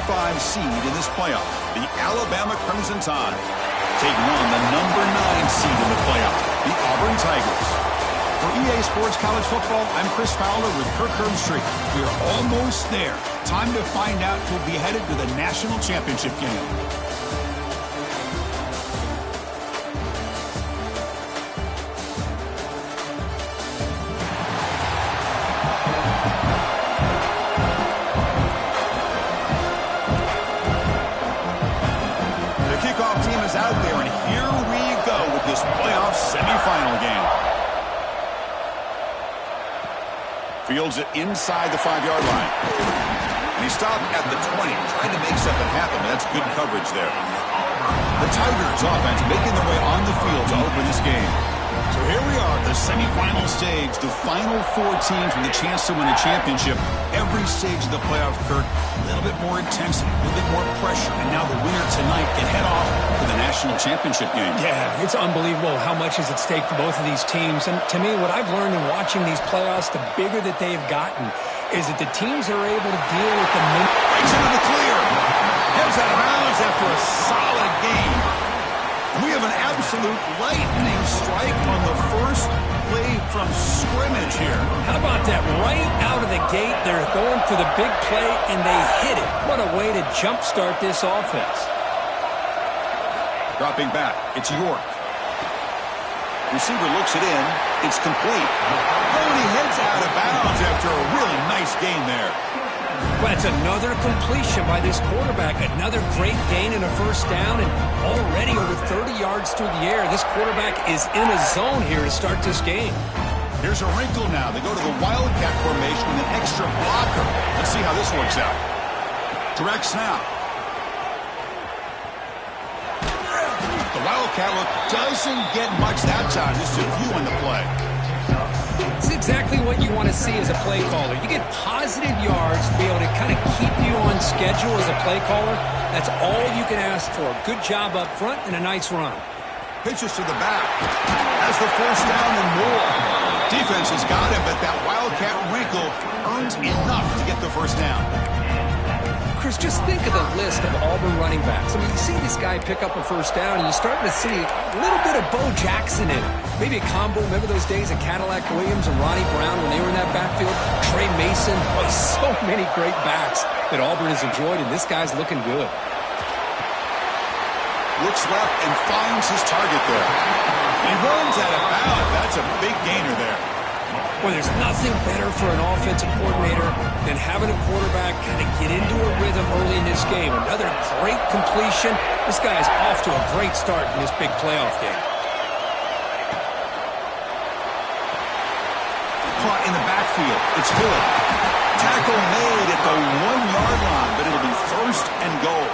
5 seed in this playoff, the Alabama Crimson Tide, taking on the number 9 seed in the playoff, the Auburn Tigers. For EA Sports College Football, I'm Chris Fowler with Kirk Herbstreit. We are almost there. Time to find out who'll be headed to the national championship game. The kickoff team is out there, and here we go with this playoff semifinal game. Fields it inside the 5-yard line. And he stopped at the 20, trying to make something happen. That's good coverage there. The Tigers offense making their way on the field to open this game. So here we are at the semifinal stage, the final 4 teams with a chance to win a championship. Every stage of the playoff, Kirk, a little bit more intensity, a little bit more pressure, and now the winner tonight can head off to the national championship game. Yeah, it's unbelievable how much is at stake for both of these teams. And to me, what I've learned in watching these playoffs, the bigger that they've gotten, is that the teams are able to deal with the breaks into the clear. Heads out of bounds after a solid game. We have an absolute lightning strike on the first play from scrimmage here. How about that? Right out of the gate, they're going for the big play, and they hit it. What a way to jumpstart this offense. Dropping back, it's York. Receiver looks it in. It's complete. Oh, and he heads out of bounds after a really nice gain there. Well, that's another completion by this quarterback. Another great gain and a first down, and already over 30 yards through the air. This quarterback is in a zone here to start this game. Here's a wrinkle now. They go to the Wildcat formation with an extra blocker. Let's see how this works out. Direct snap. The Wildcat look doesn't get much that time. Just a few on the play. It's exactly what you want to see as a play caller. You get positive yards to be able to kind of keep you on schedule as a play caller. That's all you can ask for. Good job up front and a nice run. Pitches to the back. Has the first down and more. Defense has got him, but that Wildcat wrinkle earns enough to get the first down. Chris, just think of the list of Auburn running backs. I mean, you see this guy pick up a first down, and you're starting to see a little bit of Bo Jackson in it. Maybe a combo. Remember those days of Cadillac Williams and Ronnie Brown when they were in that backfield? Trey Mason. Oh, so many great backs that Auburn has enjoyed, and this guy's looking good. Looks left and finds his target there. He runs out of bounds. That's a big gainer there. Well, there's nothing better for an offensive coordinator than having a quarterback kind of get into a rhythm early in this game. Another great completion. This guy's off to a great start in this big playoff game. Caught in the backfield. It's Hill. Tackle made at the 1-yard line, but it'll be first and goal.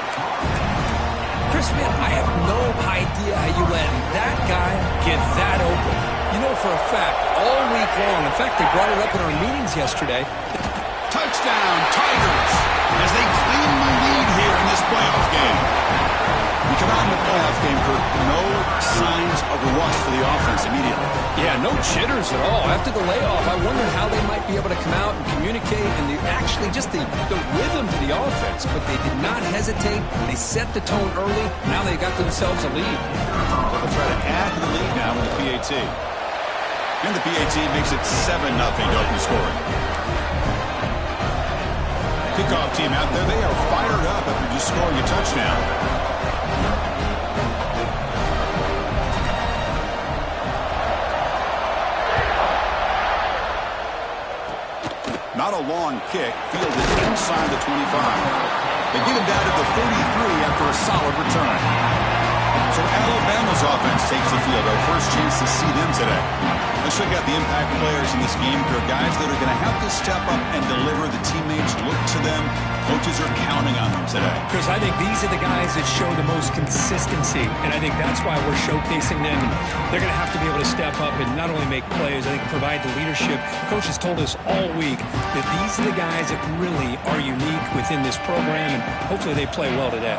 Chris, man, I have no idea how you let that guy get that open. You know for a fact, all week long, in fact, they brought it up in our meetings yesterday. Touchdown, Tigers, as they claim the lead here in this playoff game. We come out in the playoff game, Kirk, no signs of rust for the offense immediately. Yeah, no jitters at all. After the layoff, I wondered how they might be able to come out and communicate and actually just the rhythm to the offense. But they did not hesitate. They set the tone early. Now they got themselves a lead. So they'll try to add to the lead now with the PAT. And the PAT makes it 7-0 to open scoring. Kickoff team out there, they are fired up after just scoring a touchdown. Not a long kick, fielded inside the 25. They get him down to the 33 after a solid return. So Alabama's offense takes the field. Our first chance to see them today. Let's check out the impact players in this game. They're guys that are going to have to step up and deliver. The teammates look to them. Coaches are counting on them today. Chris, I think these are the guys that show the most consistency, and I think that's why we're showcasing them. They're going to have to be able to step up and not only make plays, I think provide the leadership. Coach has told us all week that these are the guys that really are unique within this program, and hopefully they play well today.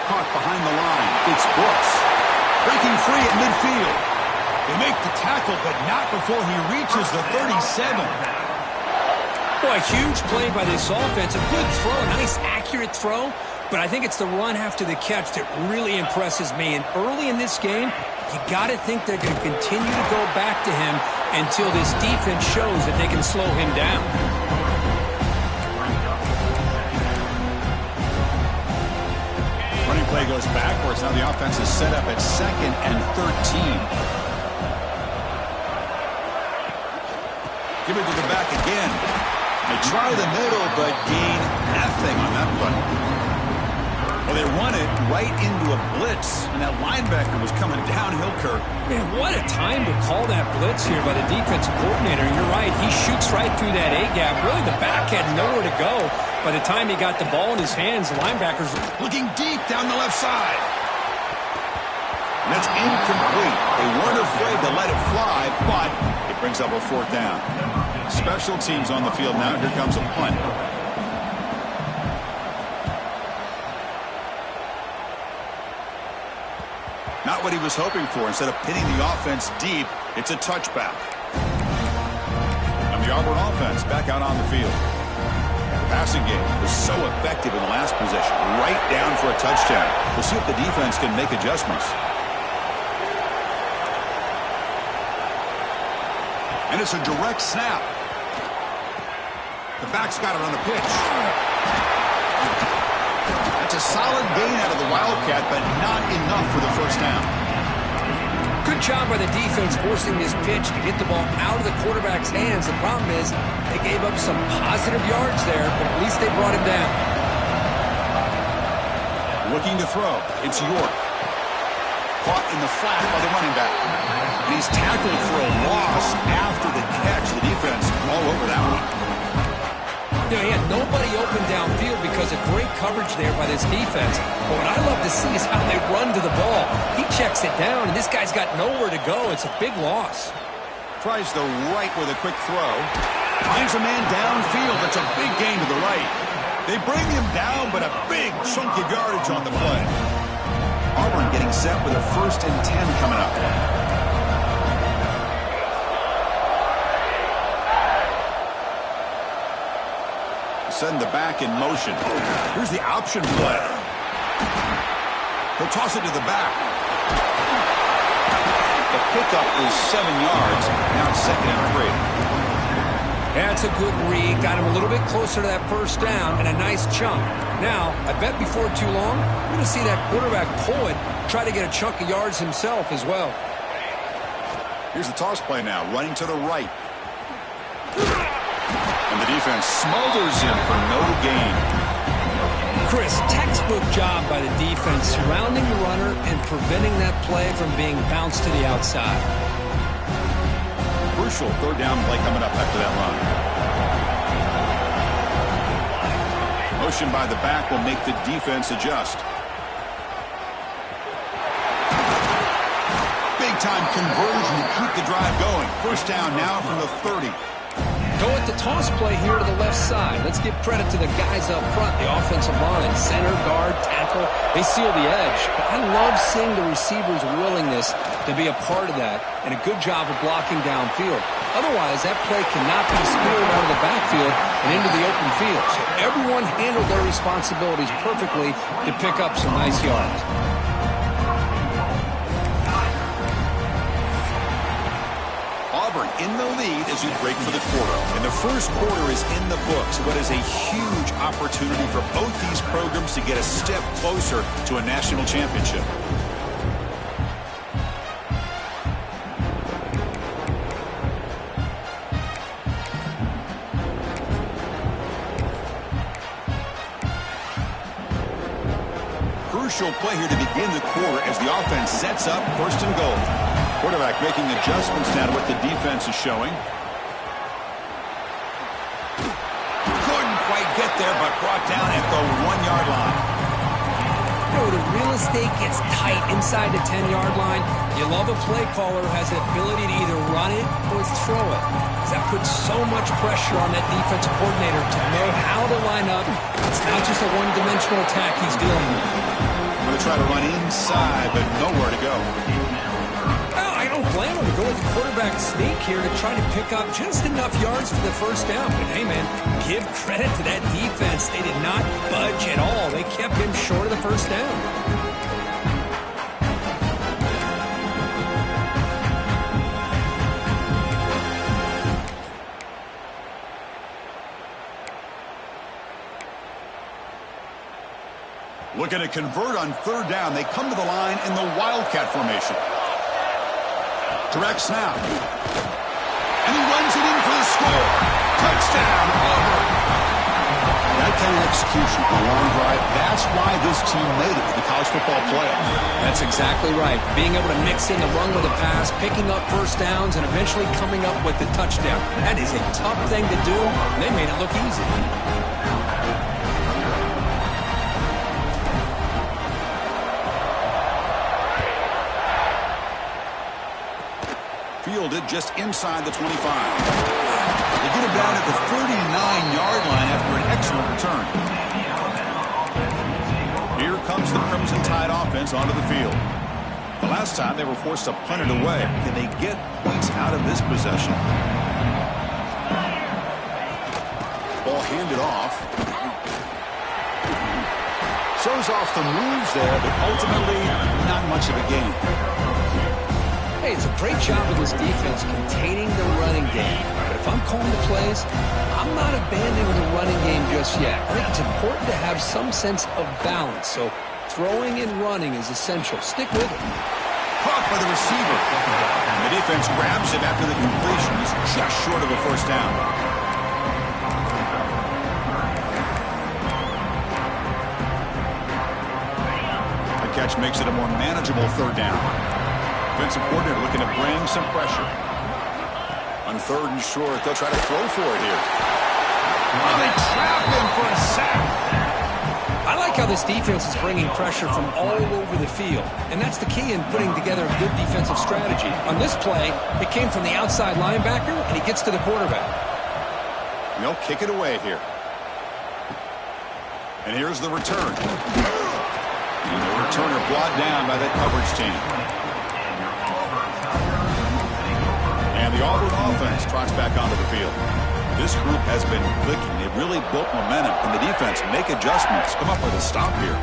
Caught behind the line. It's Brooks. Breaking free at midfield. They make the tackle, but not before he reaches the 37. Boy, a huge play by this offense. A good throw, a nice accurate throw. But I think it's the run after the catch that really impresses me. And early in this game, you got to think they're going to continue to go back to him until this defense shows that they can slow him down. Running play goes backwards. Now the offense is set up at 2nd and 13. Give it to the back again. They try the middle, but gain nothing on that run. Well, they run it right into a blitz, and that linebacker was coming downhill, Kirk. Man, what a time to call that blitz here by the defensive coordinator. You're right. He shoots right through that A-gap. Really, the back had nowhere to go. By the time he got the ball in his hands, the linebackers looking deep down the left side. And that's incomplete. They weren't afraid to let it fly, but it brings up a 4th down. Special teams on the field now. Here comes a punt. Not what he was hoping for. Instead of pitting the offense deep, it's a touchback. And the Auburn offense back out on the field. The passing game was so effective in the last possession. Right down for a touchdown. We'll see if the defense can make adjustments. And it's a direct snap. The back's got it on the pitch. That's a solid gain out of the Wildcat, but not enough for the 1st down. Good job by the defense forcing this pitch to get the ball out of the quarterback's hands. The problem is they gave up some positive yards there, but at least they brought him down. Looking to throw. It's York. Caught in the flat by the running back. And he's tackled for a loss after the catch. The defense all over that one. You know, he had nobody open downfield because of great coverage there by this defense. But what I love to see is how they run to the ball. He checks it down, and this guy's got nowhere to go. It's a big loss. Tries the right with a quick throw. Finds a man downfield. That's a big gain to the right. They bring him down, but a big chunk of yardage on the play. Auburn getting set with a 1st and 10 coming up. Send the back in motion. Here's the option play. He'll toss it to the back. The pickup is 7 yards. Now it's 2nd and 3. That's a good read. Got him a little bit closer to that 1st down and a nice chunk. Now, I bet before too long, we're going to see that quarterback pull it, try to get a chunk of yards himself as well. Here's the toss play now, running to the right. And the defense smothers him for no gain. Chris, textbook job by the defense surrounding the runner and preventing that play from being bounced to the outside. Crucial 3rd down play coming up after that run. Motion by the back will make the defense adjust. Big-time conversion to keep the drive going. 1st down now from the 30. Go at the toss play here to the left side. Let's give credit to the guys up front, the offensive line, center, guard, tackle. They seal the edge. But I love seeing the receivers' willingness to be a part of that and a good job of blocking downfield. Otherwise, that play cannot be speared out of the backfield and into the open field. So everyone handled their responsibilities perfectly to pick up some nice yards. Auburn in the lead as we break for the quarter. And the 1st quarter is in the books. What is a huge opportunity for both these programs to get a step closer to a national championship. Crucial play here to begin the quarter as the offense sets up 1st and goal. Quarterback making adjustments now to what the defense is showing. Couldn't quite get there, but brought down at the 1-yard line. You know, the real estate gets tight inside the 10-yard line. You love a play caller who has the ability to either run it or throw it. Because that puts so much pressure on that defensive coordinator to know how to line up. It's not just a one-dimensional attack he's dealing with. Going to try to run inside, but nowhere to go. I don't blame him to go with the quarterback sneak here to try to pick up just enough yards for the first down. But hey, man, give credit to that defense. They did not budge at all. They kept him short of the first down. Looking to convert on third down. They come to the line in the Wildcat formation. Direct snap. And he runs it in for the score. Touchdown, Auburn. That kind of execution on a long drive, that's why this team made it to the college football playoff. That's exactly right. Being able to mix in the run with a pass, picking up first downs, and eventually coming up with the touchdown. That is a tough thing to do, and they made it look easy. Fielded just inside the 25. They get him down at the 39-yard line after an excellent return. Here comes the Crimson Tide offense onto the field. The last time they were forced to punt it away. Can they get points out of this possession? Ball handed off. Shows off the moves there, but ultimately not much of a gain. Hey, it's a great job of this defense containing the running game. But if I'm calling the plays, I'm not abandoning the running game just yet. I think it's important to have some sense of balance. So throwing and running is essential. Stick with it. Caught by the receiver. The defense grabs him after the completion. He's just short of a first down. The catch makes it a more manageable third down. Defensive coordinator looking to bring some pressure. On third and short, they'll try to throw for it here. Oh, they trap him for a sack. I like how this defense is bringing pressure from all over the field. And that's the key in putting together a good defensive strategy. On this play, it came from the outside linebacker, and he gets to the quarterback. And they'll kick it away here. And here's the return. And the returner brought down by that coverage team. And the Auburn offense trots back onto the field. This group has been clicking. They've really built momentum. Can the defense make adjustments? Come up with a stop here.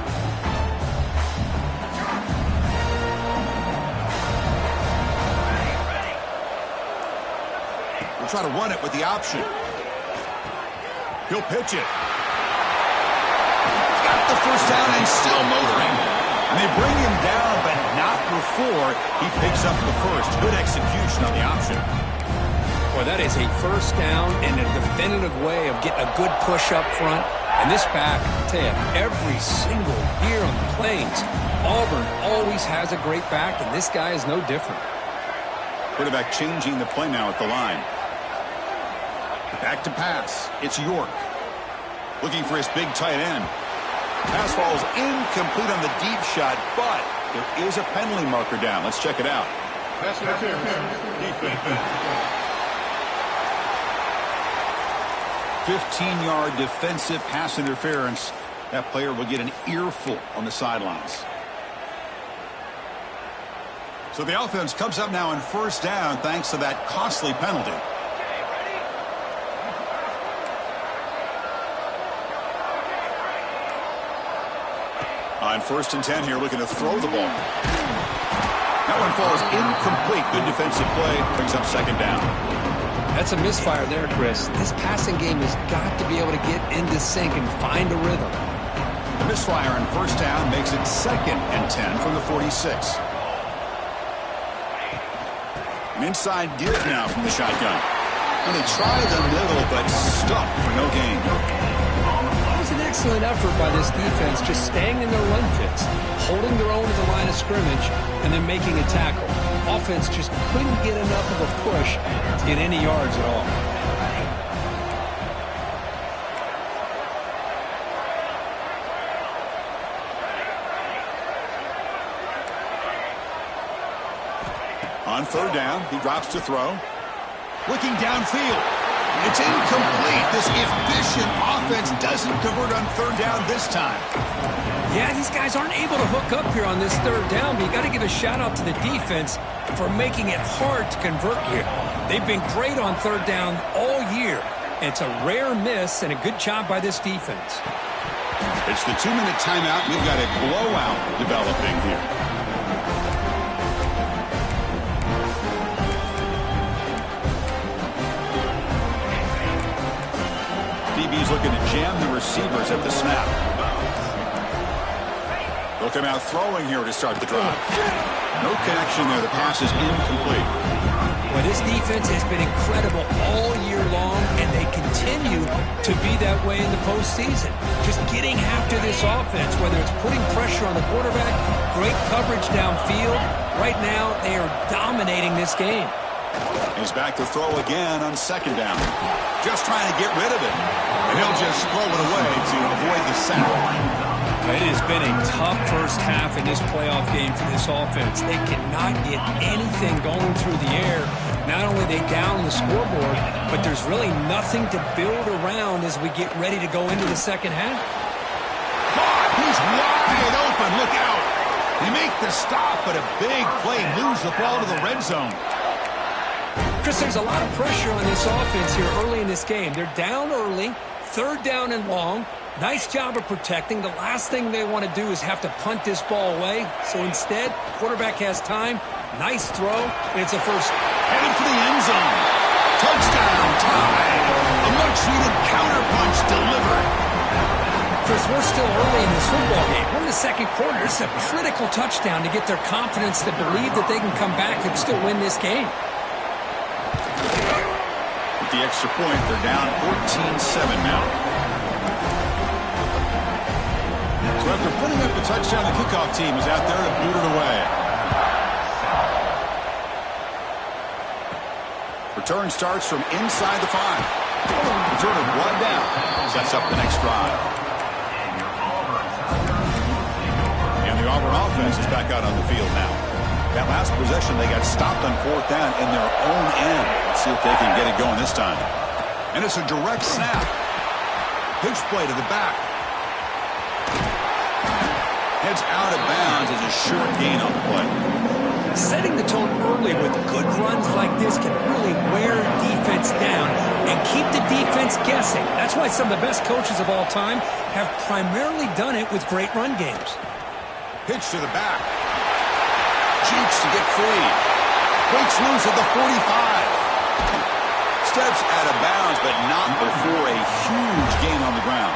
We'll try to run it with the option. He'll pitch it. Got the first down and still motoring. And they bring him down, but not before he picks up the first. Good execution on the option. Boy, that is a first down and a definitive way of getting a good push up front. And this back, I tell you, every single year on the Plains, Auburn always has a great back, and this guy is no different. Quarterback changing the play now at the line. Back to pass. It's York. Looking for his big tight end. Pass falls incomplete on the deep shot, but there is a penalty marker down. Let's check it out. Pass interference. 15-yard defensive pass interference. That player will get an earful on the sidelines. So the offense comes up now on first down thanks to that costly penalty. On 1st and 10 here, looking to throw the ball. That one falls incomplete. Good defensive play. Brings up second down. That's a misfire there, Chris. This passing game has got to be able to get into sync and find a rhythm. The misfire on first down makes it 2nd and 10 from the 46. An inside dip now from the shotgun. And they try the middle, but stuck for no gain. It was an excellent effort by this defense, just staying in their run fits, holding their own at the line of scrimmage, and then making a tackle. Offense just couldn't get enough of a push to get any yards at all. On third down, he drops to throw. Looking downfield. It's incomplete. This efficient offense doesn't convert on third down this time. Yeah, these guys aren't able to hook up here on this third down, but you got to give a shout-out to the defense for making it hard to convert here. They've been great on third down all year. It's a rare miss and a good job by this defense. It's the 2-minute timeout. We've got a blowout developing here. DB's looking to jam the receivers at the snap. They'll come out throwing here to start the drive. No connection there. The pass is incomplete. Well, this defense has been incredible all year long, and they continue to be that way in the postseason. Just getting after this offense, whether it's putting pressure on the quarterback, great coverage downfield. Right now, they are dominating this game. He's back to throw again on second down. Just trying to get rid of it. And he'll just throw it away to avoid the sack. It has been a tough first half in this playoff game for this offense. They cannot get anything going through the air. Not only are they down the scoreboard, but there's really nothing to build around as we get ready to go into the second half. He's wide open. Look out. They make the stop, but a big play moves the ball to the red zone. Chris, there's a lot of pressure on this offense here early in this game. They're down early, third down and long. Nice job of protecting. The last thing they want to do is have to punt this ball away. So instead, quarterback has time. Nice throw, and it's a first. Headed for the end zone. Touchdown, tied. A much-needed counterpunch delivered. Chris, we're still early in this football game. We're in the second quarter. This is a critical touchdown to get their confidence to believe that they can come back and still win this game. With the extra point, they're down 14-7 now. So after putting up the touchdown, the kickoff team is out there to boot it away. Return starts from inside the 5. Return brought down. Sets up the next drive. And the Auburn offense is back out on the field now. That last possession, they got stopped on fourth down in their own end. Let's see if they can get it going this time. And it's a direct snap. Pitch play to the back. Heads out of bounds as a short gain on the play. Setting the tone early with good runs like this can really wear defense down and keep the defense guessing. That's why some of the best coaches of all time have primarily done it with great run games. Pitch to the back. Cheeks to get free. Breaks loose at the 45. Steps out of bounds, but not before a huge gain on the ground.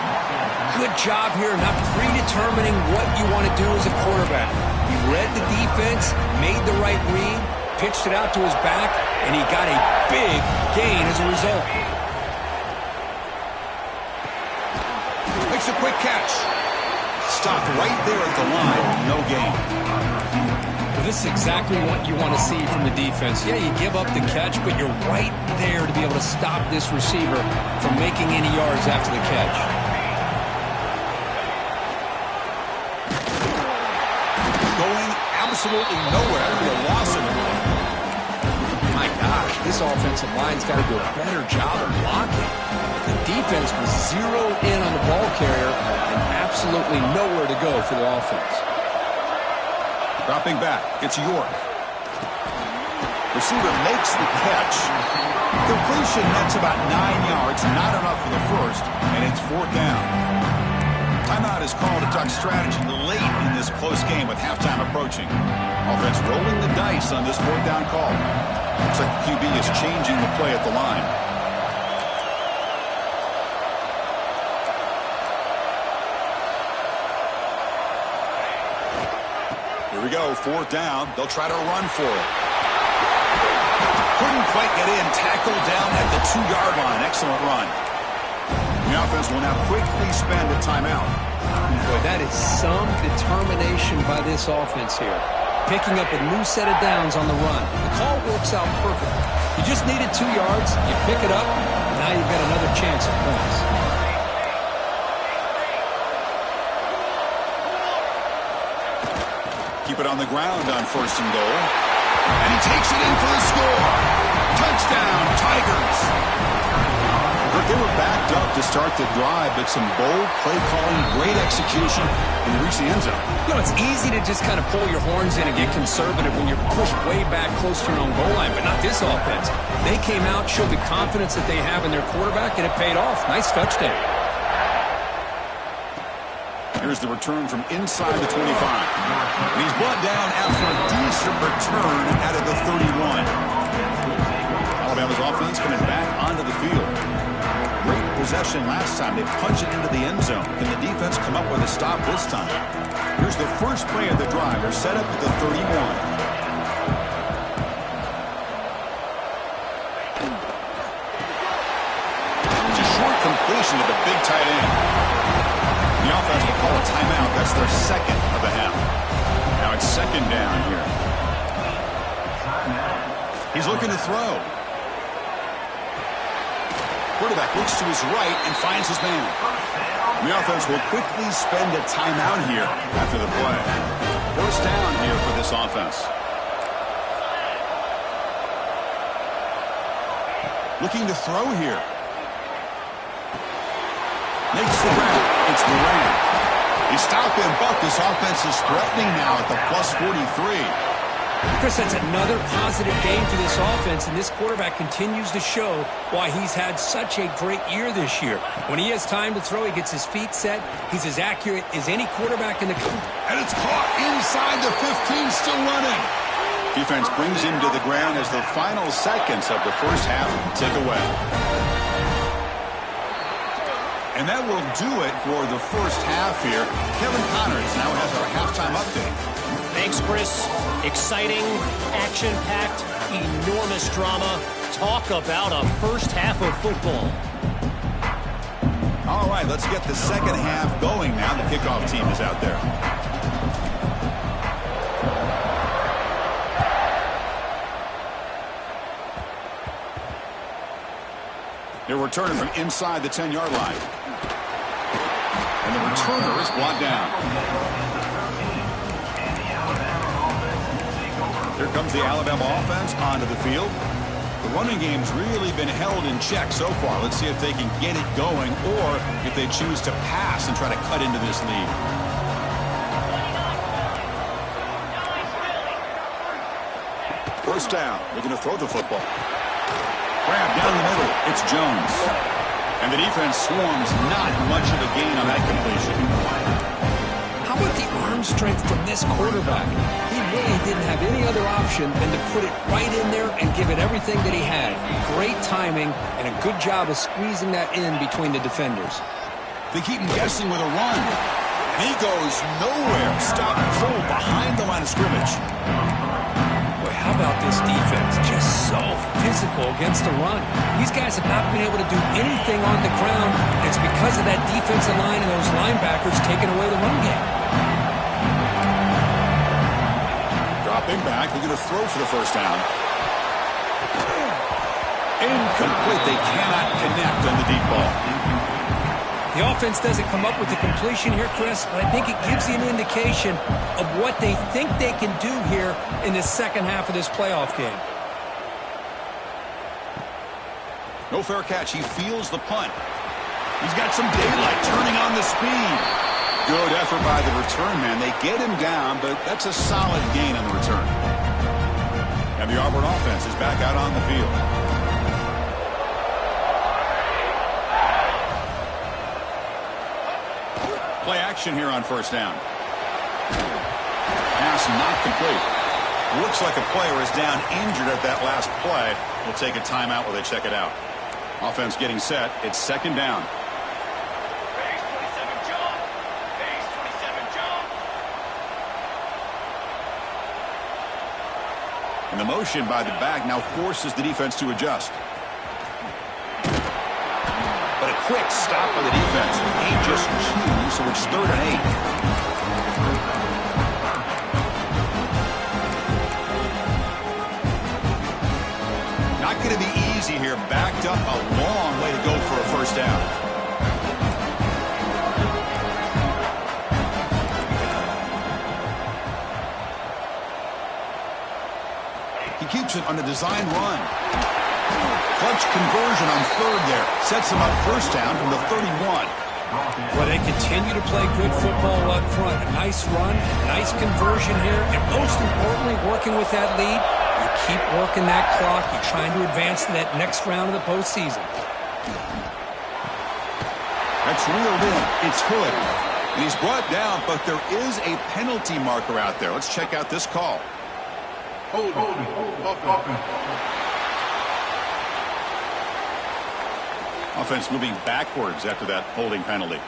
Good job here, not predetermining what you want to do as a quarterback. He read the defense, made the right read, pitched it out to his back, and he got a big gain as a result. Makes a quick catch. Stopped right there at the line, no gain. Well, this is exactly what you want to see from the defense. Yeah, you give up the catch, but you're right there to be able to stop this receiver from making any yards after the catch. Going absolutely nowhere. The loss of it. My gosh, this offensive line's got to do a better job of blocking. The defense was zeroed in on the ball carrier and absolutely nowhere to go for the offense. Dropping back, it's York. Receiver makes the catch. Completion nets about 9 yards, not enough for the first, and it's fourth down. Timeout is called to talk strategy late in this close game with halftime approaching. Offense rolling the dice on this fourth down call. Looks like the QB is changing the play at the line. Here we go, fourth down. They'll try to run for it. Couldn't quite get in. Tackled down at the 2-yard line. Excellent run. The offense will now quickly spend a timeout. Boy, that is some determination by this offense here. Picking up a new set of downs on the run. The call works out perfectly. You just needed 2 yards. You pick it up. Now you've got another chance at points. Keep it on the ground on first and goal. And he takes it in for the score. Touchdown, Tigers. They were backed up to start the drive, but some bold play calling, great execution, and they reached the end zone. You know, it's easy to just kind of pull your horns in and get conservative when you're pushed way back close to your own goal line, but not this offense. They came out, showed the confidence that they have in their quarterback, and it paid off. Nice touchdown. Here's the return from inside the 25. And he's brought down after a decent return out of the 31. Alabama's offense coming back onto the field. Great possession last time. They punch it into the end zone. Can the defense come up with a stop this time? Here's the first play of the drive. They're set up at the 31. It's a short completion to the big tight end. The offense will call a timeout. That's their second of the half. Now it's second down here. He's looking to throw. Quarterback looks to his right and finds his man. The offense will quickly spend a timeout here after the play. First down here for this offense. Looking to throw here. Makes the grab. It's the Ram. He stopped and bucked. This offense is threatening now at the plus 43. Chris, that's another positive game for this offense, and this quarterback continues to show why he's had such a great year this year. When he has time to throw, he gets his feet set. He's as accurate as any quarterback in the country. And it's caught inside the 15, still running. Defense brings him to the ground as the final seconds of the first half tick away. And that will do it for the first half here. Kevin Connors now has our halftime update. Thanks, Chris. Exciting, action-packed, enormous drama. Talk about a first half of football. All right, let's get the second half going now. The kickoff team is out there. They're returning from inside the 10-yard line. And the returner is brought down. Here comes the Alabama offense onto the field. The running game's really been held in check so far. Let's see if they can get it going or if they choose to pass and try to cut into this lead. First down. Looking to throw the football. Grab down the middle. It's Jones. And the defense swarms. Not much of a gain on that completion. How about the arm strength from this quarterback? He really didn't have any other option than to put it right in there and give it everything that he had. Great timing and a good job of squeezing that in between the defenders. They keep him guessing with a run. And he goes nowhere. Stop cold behind the line of scrimmage. Boy, how about this defense? Just so physical against the run. These guys have not been able to do anything on the ground. It's because of that defensive line and those linebackers taking away the run game. Dropping back, they're going to throw for the first down. Incomplete. They cannot connect on the deep ball. The offense doesn't come up with the completion here, Chris, but I think it gives you an indication of what they think they can do here in the second half of this playoff game. No fair catch. He feels the punt. He's got some daylight turning on the speed. Good effort by the return man. They get him down, but that's a solid gain on the return. And the Auburn offense is back out on the field. Play action here on first down. Pass not complete. Looks like a player is down injured at that last play. We'll take a timeout while they check it out. Offense getting set. It's second down. And the motion by the back now forces the defense to adjust. But a quick stop by the defense. He just chews, so it's 3rd and 8. Not going to be easy here. Backed up a long way to go for a first down. He keeps it on a design run. Clutch Huge conversion on third there. Sets them up first down from the 31. Well, they continue to play good football up front. A nice run, nice conversion here, and most importantly, working with that lead, you keep working that clock. You're trying to advance to that next round of the postseason. That's reeled in. It's Hood. And he's brought down, but there is a penalty marker out there. Let's check out this call. Hold. Offense moving backwards after that holding penalty.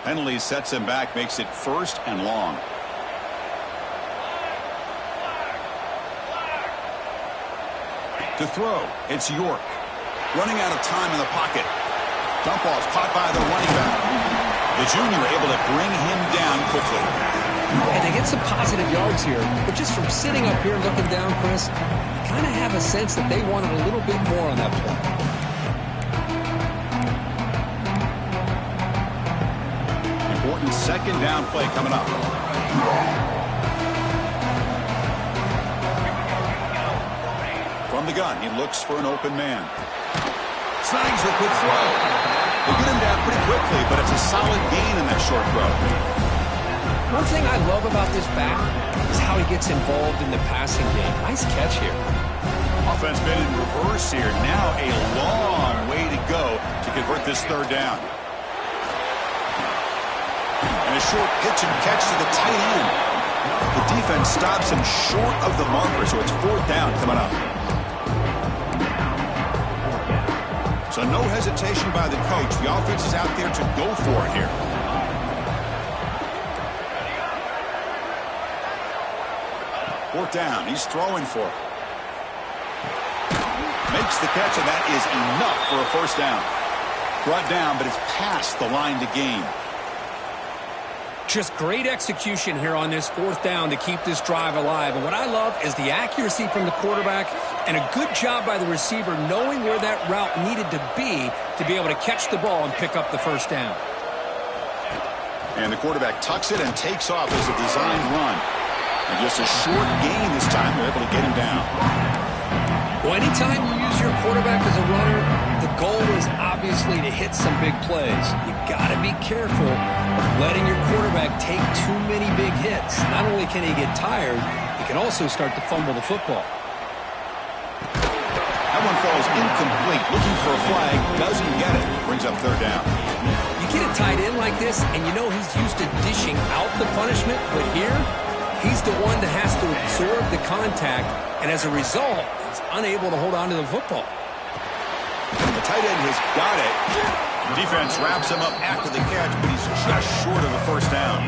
Penalty sets him back, makes it first and long. To throw, it's York. Running out of time in the pocket. Dump off caught by the running back. The junior able to bring him down quickly. And they get some positive yards here, but just from sitting up here looking down, Chris, you kind of have a sense that they wanted a little bit more on that play. Important second down play coming up. From the gun, he looks for an open man. Snags the quick throw. They get him down pretty quickly, but it's a solid gain in that short throw. One thing I love about this back is how he gets involved in the passing game. Nice catch here. Offense been in reverse here. Now a long way to go to convert this third down. And a short pitch and catch to the tight end. The defense stops him short of the marker, so it's fourth down coming up. So no hesitation by the coach. The offense is out there to go for it here. Fourth down. He's throwing for it. Makes the catch, and that is enough for a first down. Brought down, but it's past the line to gain. Just great execution here on this fourth down to keep this drive alive. And what I love is the accuracy from the quarterback and a good job by the receiver knowing where that route needed to be able to catch the ball and pick up the first down. And the quarterback tucks it and takes off as a designed run. And just a short gain this time, they're able to get him down. Well, anytime you use your quarterback as a runner, the goal is obviously to hit some big plays. You got to be careful of letting your quarterback take too many big hits. Not only can he get tired, he can also start to fumble the football. That one falls incomplete. Looking for a flag, doesn't get it. Brings up third down. You get a tight end like this, and you know he's used to dishing out the punishment, but here, he's the one that has to absorb the contact, and as a result, he's unable to hold on to the football. The tight end has got it. The defense wraps him up after the catch, but he's just short of a first down.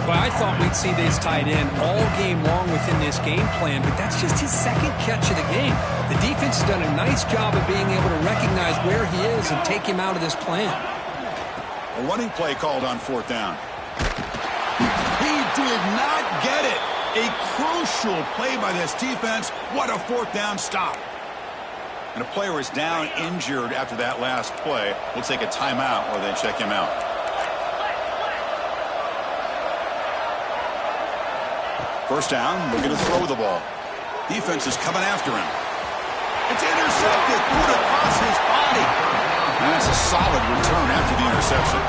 Well, I thought we'd see this tight end all game long within this game plan, but that's just his second catch of the game. The defense has done a nice job of being able to recognize where he is and take him out of this plan. A running play called on fourth down. He did not get it. A crucial play by this defense. What a fourth down stop. And a player is down injured after that last play. We'll take a timeout or they check him out. First down, we're going to throw the ball. Defense is coming after him. It's intercepted. Put across his body. And that's a solid return after the interception.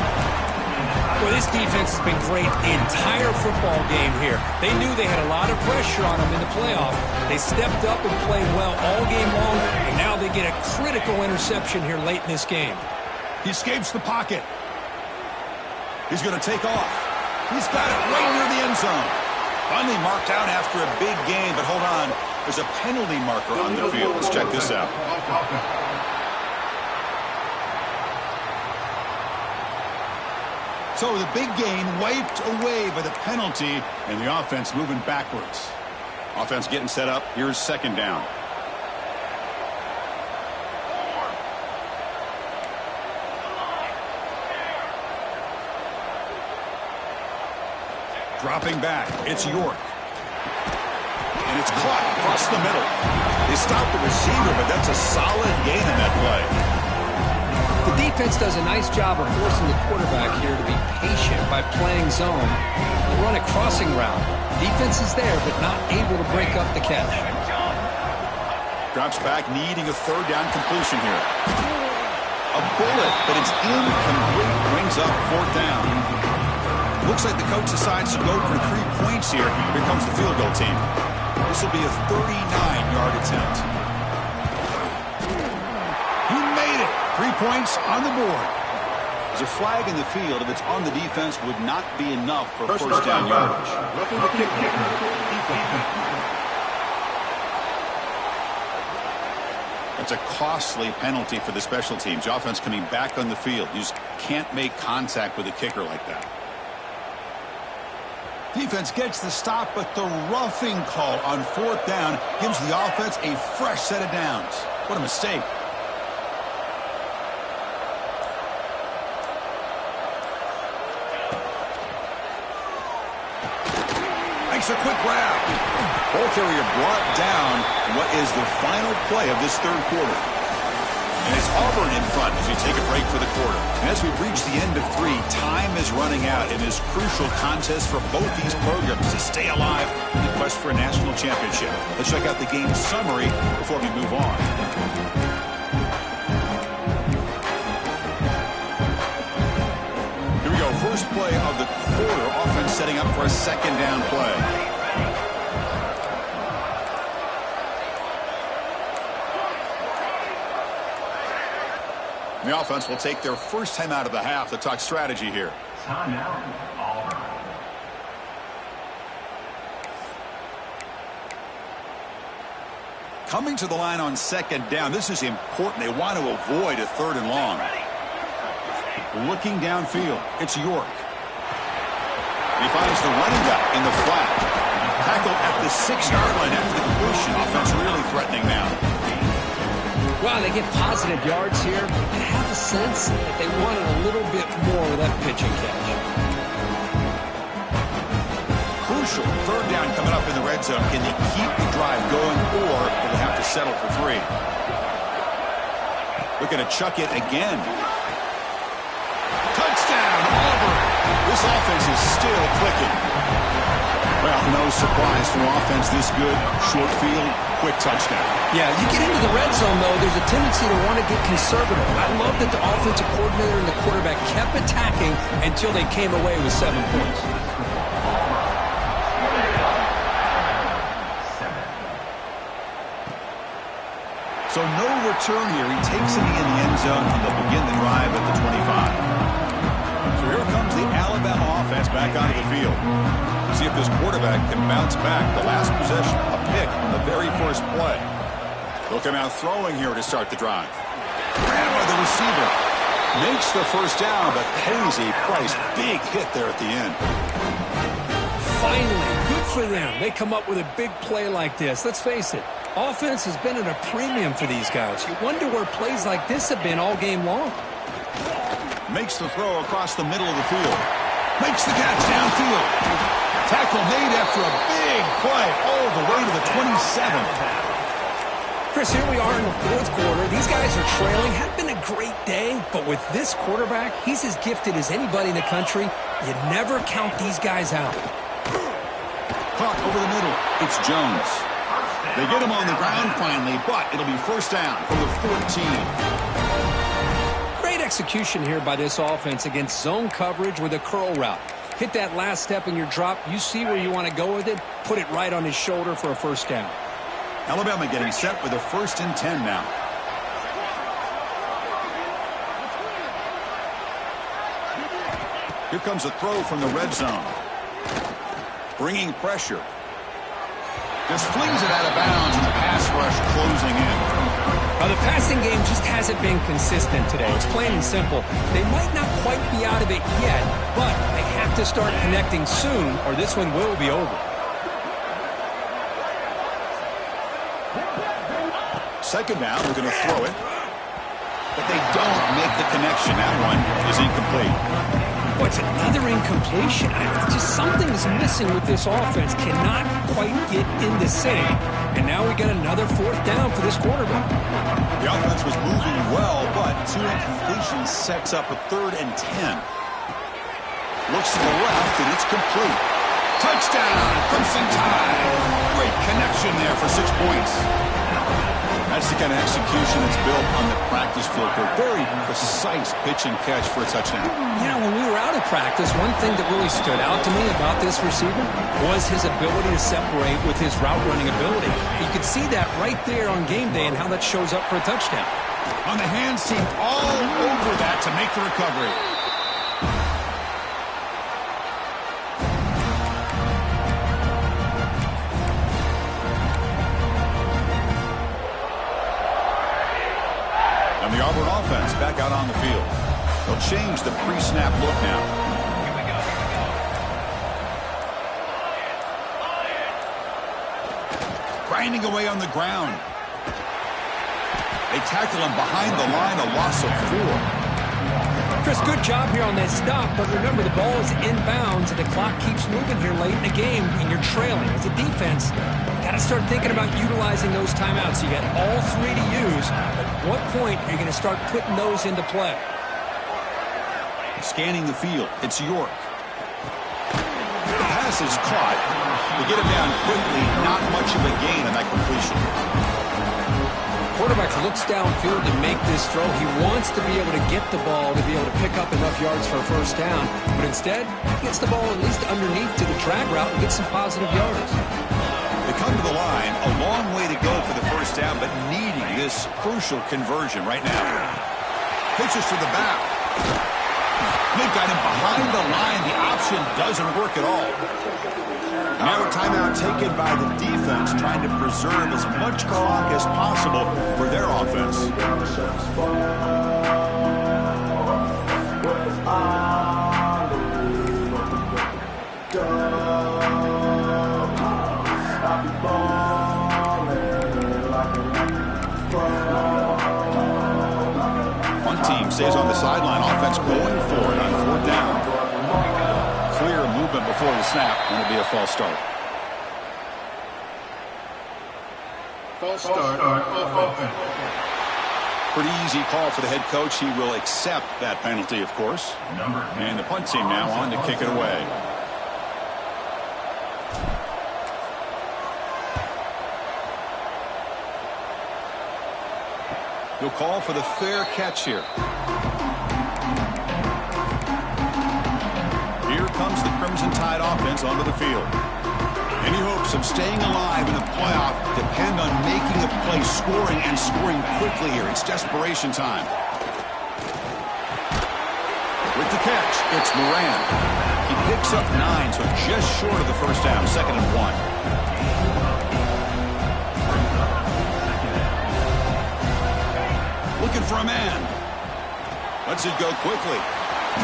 Well, this defense has been great the entire football game here. They knew they had a lot of pressure on them in the playoff. They stepped up and played well all game long, and now they get a critical interception here late in this game. He escapes the pocket. He's going to take off. He's got it right near the end zone. Finally marked out after a big game, but hold on. There's a penalty marker on the field. Let's check this out. So the big gain wiped away by the penalty, and the offense moving backwards. Offense getting set up. Here's second down. Dropping back. It's York. And it's caught across the middle. They stopped the receiver, but that's a solid gain in that play. The defense does a nice job of forcing the quarterback here to be patient by playing zone and run a crossing route. Defense is there, but not able to break up the catch. Drops back, needing a third down completion here. A bullet, but it's incomplete. Brings up fourth down. Looks like the coach decides to go for 3 points here. Here comes the field goal team. This will be a 39-yard attempt. He made it. 3 points on the board. There's a flag in the field. If it's on the defense, would not be enough for first down yardage. That's a costly penalty for the special teams. Offense coming back on the field. You just can't make contact with a kicker like that. Defense gets the stop, but the roughing call on fourth down gives the offense a fresh set of downs. What a mistake. Makes a quick grab. Ball carrier brought down what is the final play of this third quarter. And it's Auburn in front as we take a break for the quarter. And as we reach the end of 3, time is running out in this crucial contest for both these programs to stay alive in the quest for a national championship. Let's check out the game summary before we move on. Here we go. First play of the quarter. Offense setting up for a second down play. The offense will take their first time out of the half to talk strategy here. Timeout, Auburn. Coming to the line on second down. This is important. They want to avoid a third and long. Looking downfield. It's York. He finds the running back in the flat. Tackled at the 6-yard line after the completion. Offense really threatening now. Wow, they get positive yards here. I have a sense that they wanted a little bit more of that pitch and catch. Crucial third down coming up in the red zone. Can they keep the drive going, or will they have to settle for 3? Looking to chuck it again. Touchdown, Auburn. This offense is still clicking. Well, no surprise from offense this good. Short field, quick touchdown. Yeah, you get into the red zone, though, there's a tendency to want to get conservative. I love that the offensive coordinator and the quarterback kept attacking until they came away with 7 points. So no return here. He takes it in the end zone, and they'll begin the drive at the 25. So here comes the Alabama offense back onto the field. See if this quarterback can bounce back. The last possession, a pick on the very first play. They'll come out throwing here to start the drive. Grabbed by the receiver. Makes the first down, but pays a price. Big hit there at the end. Finally, good for them. They come up with a big play like this. Let's face it, offense has been at a premium for these guys. You wonder where plays like this have been all game long. Makes the throw across the middle of the field. Makes the catch downfield. Tackle made after a big play all the way to the 27. Chris, here we are in the fourth quarter. These guys are trailing. Had been a great day, but with this quarterback, he's as gifted as anybody in the country. You never count these guys out. Clock over the middle. It's Jones. They get him on the ground finally, but it'll be first down for the 14. Great execution here by this offense against zone coverage with a curl route. Hit that last step in your drop. You see where you want to go with it. Put it right on his shoulder for a first down. Alabama getting set with a 1st and 10 now. Here comes a throw from the red zone. Bringing pressure. Just flings it out of bounds, and the pass rush closing in. Now, the passing game just hasn't been consistent today. It's plain and simple. They might not quite be out of it yet, but they have to start connecting soon, or this one will be over. Second down, we're going to throw it. But they don't make the connection. That one is incomplete. What's another incompletion? Just something's missing with this offense. Cannot quite get in the sync. And now we got another 4th down for this quarterback. The offense was moving well, but 2 incompletions sets up a 3rd and 10. Looks to the left, and it's complete. Touchdown, Crimson Tide. Great connection there for 6 points. kind of execution that's built on the practice field. Very precise pitch and catch for a touchdown. You know, when we were out of practice, one thing that really stood out to me about this receiver was his ability to separate with his route running ability. You could see that right there on game day and how that shows up for a touchdown. On the hands team, all over that to make the recovery. And the Auburn offense back out on the field. They'll change the pre-snap look now. Grinding away on the ground. They tackle him behind the line, a loss of 4. Chris, good job here on that stop, but remember the ball is inbounds and the clock keeps moving here late in the game and you're trailing. As a defense, you got to start thinking about utilizing those timeouts. You got all 3 to use. At what point are you going to start putting those into play? Scanning the field, it's York. The pass is caught. They get him down quickly, not much of a gain on that completion. Quarterback looks downfield to make this throw. He wants to be able to get the ball to be able to pick up enough yards for a first down, but instead, he gets the ball at least underneath to the drag route and gets some positive yardage. They come to the line, a long way to go for the first down, but needing this crucial conversion right now. Pitches to the back. They've got him behind the line. The option doesn't work at all. Now a timeout taken by the defense, trying to preserve as much clock as possible for their offense. One team stays on the sideline, offense going for it on 4th down. Clear movement before the snap, and it'll be a false start. False start offense. Pretty easy call for the head coach. He will accept that penalty, of course. And the punt team now on to kick it away. He'll call for the fair catch here. Here comes the Crimson Tide offense onto the field. Any hopes of staying alive in the playoff depend on making a play, scoring, and scoring quickly here. It's desperation time. With the catch, it's Moran. He picks up 9, so just short of the first down, 2nd and 1. Looking for a man. Lets it go quickly.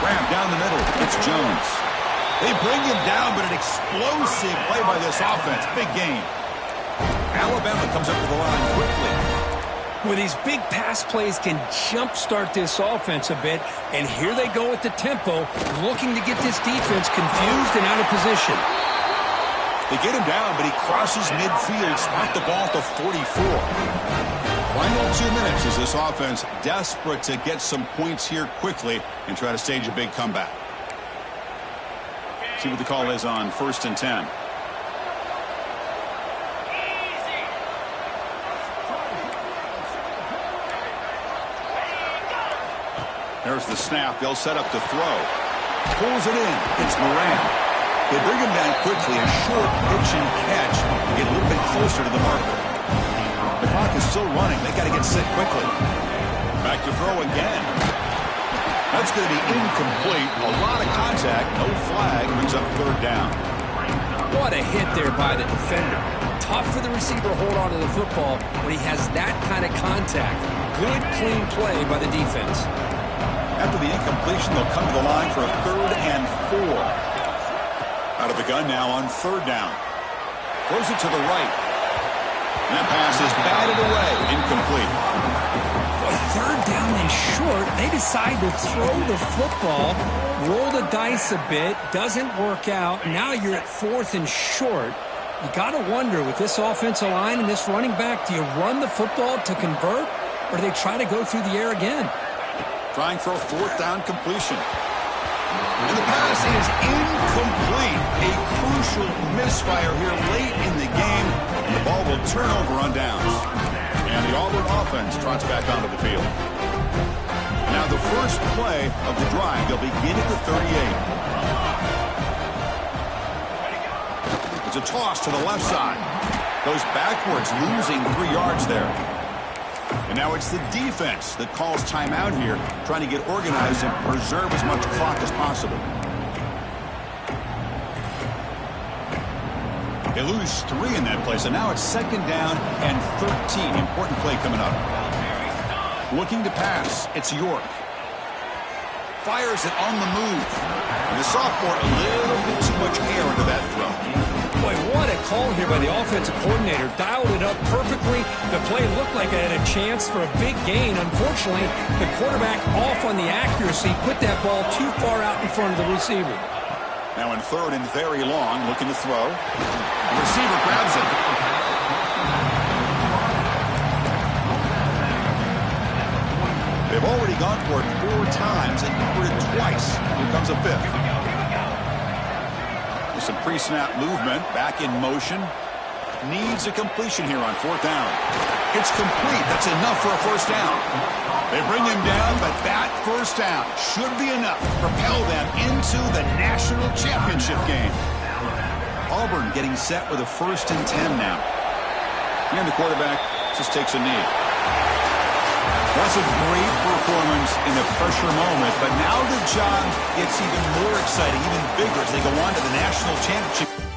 Grab down the middle. It's Jones. They bring him down, but an explosive play by this offense. Big game. Alabama comes up to the line quickly. Well, these big pass plays can jumpstart this offense a bit, and here they go with the tempo, looking to get this defense confused and out of position. They get him down, but he crosses midfield, spot the ball to 44. Final 2 minutes as this offense desperate to get some points here quickly and try to stage a big comeback. See what the call is on 1st and 10. There's the snap. They'll set up to throw. Pulls it in. It's Moran. They bring him down quickly. A short pitch and catch. Get a little bit closer to the marker. The clock is still running. They got to get set quickly. Back to throw again. That's going to be incomplete. A lot of contact. No flag. Brings up 3rd down. What a hit there by the defender. Tough for the receiver to hold on to the football when he has that kind of contact. Good, clean play by the defense. After the incompletion, they'll come to the line for a 3rd and 4. Out of the gun now on 3rd down. Throws it to the right. And that pass is batted away. Incomplete. Well, 3rd down and short. They decide to throw the football, roll the dice a bit. Doesn't work out. Now you're at 4th and short. You got to wonder, with this offensive line and this running back, do you run the football to convert, or do they try to go through the air again? Trying for a 4th down completion. And the pass is incomplete. A crucial misfire here late in the game. And the ball will turn over on downs. And the Auburn offense trots back onto the field. Now the first play of the drive, they'll begin at the 38. It's a toss to the left side. Goes backwards, losing 3 yards there. And now it's the defense that calls timeout here, trying to get organized and preserve as much clock as possible. They lose 3 in that play, so now it's 2nd down and 13. Important play coming up. Looking to pass, it's York. Fires it on the move. And the sophomore, a little bit too much air into that throw. Boy, what a call here by the offensive coordinator. Dialed it up perfectly. The play looked like it had a chance for a big gain. Unfortunately, the quarterback off on the accuracy, put that ball too far out in front of the receiver. Now in 3rd and very long, looking to throw. The receiver grabs it. They've already gone for it 4 times and covered it twice. Here comes a 5th. With some pre-snap movement, back in motion. Needs a completion here on 4th down. It's complete. That's enough for a 1st down. They bring him down, but that 1st down should be enough to propel them into the national championship game. Auburn getting set with a 1st and 10 now. And the quarterback just takes a knee. That's a great performance in the pressure moment, but now the job gets even more exciting, even bigger as they go on to the national championship.